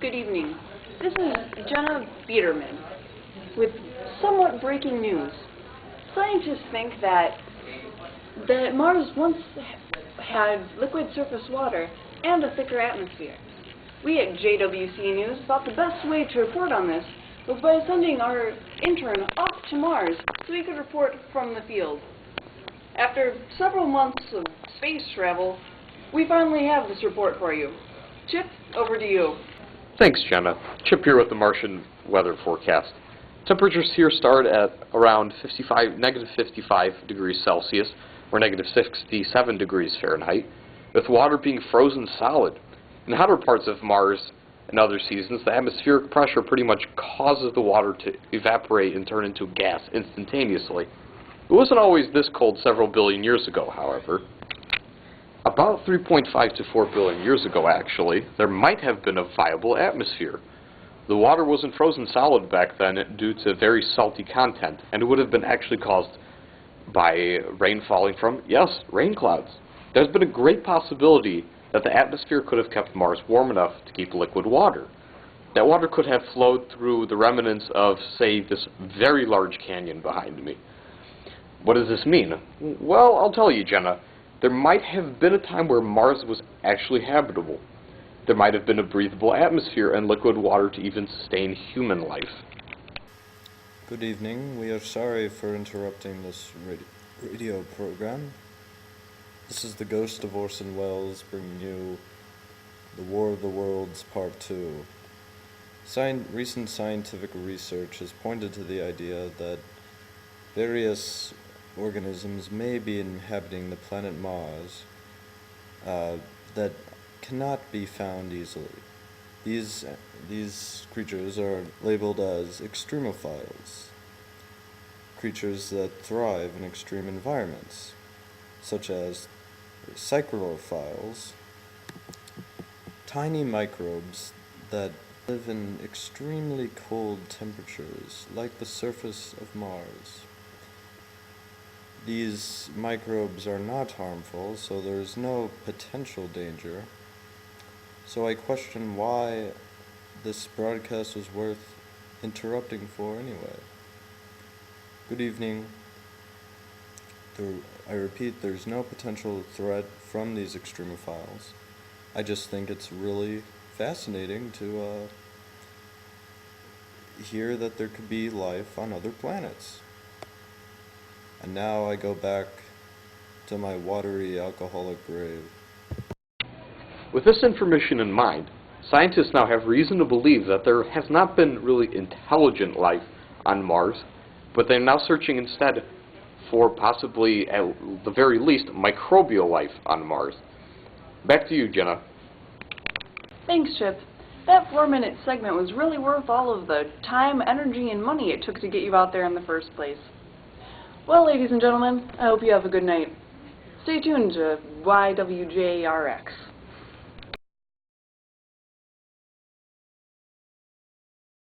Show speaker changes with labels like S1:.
S1: Good evening. This is Jenna Biederman with somewhat breaking news. Scientists think that Mars once had liquid surface water and a thicker atmosphere. We at JWC News thought the best way to report on this was by sending our intern off to Mars so he could report from the field. After several months of space travel, we finally have this report for you. Chip, over to you.
S2: Thanks, Jenna. Chip here with the Martian weather forecast. Temperatures here start at around negative 55 degrees Celsius, or negative 67 degrees Fahrenheit, with water being frozen solid. In hotter parts of Mars and other seasons, the atmospheric pressure pretty much causes the water to evaporate and turn into gas instantaneously. It wasn't always this cold several billion years ago, however. About 3.5 to 4 billion years ago, actually, there might have been a viable atmosphere. The water wasn't frozen solid back then due to very salty content, and it would have been actually caused by rain falling from, yes, rain clouds. There's been a great possibility that the atmosphere could have kept Mars warm enough to keep liquid water. That water could have flowed through the remnants of, say, this very large canyon behind me. What does this mean? Well, I'll tell you, Jenna. There might have been a time where Mars was actually habitable. There might have been a breathable atmosphere and liquid water to even sustain human life.
S3: Good evening. We are sorry for interrupting this radio program. This is the Ghost of Orson Welles bringing you The War of the Worlds Part 2. Recent scientific research has pointed to the idea that various organisms may be inhabiting the planet Mars that cannot be found easily. These creatures are labeled as extremophiles, creatures that thrive in extreme environments, such as psychrophiles, tiny microbes that live in extremely cold temperatures, like the surface of Mars. These microbes are not harmful, so there is no potential danger. So I question why this broadcast was worth interrupting for anyway. Good evening. I repeat, there's no potential threat from these extremophiles. I just think it's really fascinating to hear that there could be life on other planets. And now I go back to my watery alcoholic grave.
S2: With this information in mind, scientists now have reason to believe that there has not been really intelligent life on Mars, but they're now searching instead for possibly, at the very least, microbial life on Mars. Back to you, Jenna.
S1: Thanks, Chip. That 4-minute segment was really worth all of the time, energy, and money it took to get you out there in the first place. Well, ladies and gentlemen, I hope you have a good night. Stay tuned to YWJRX.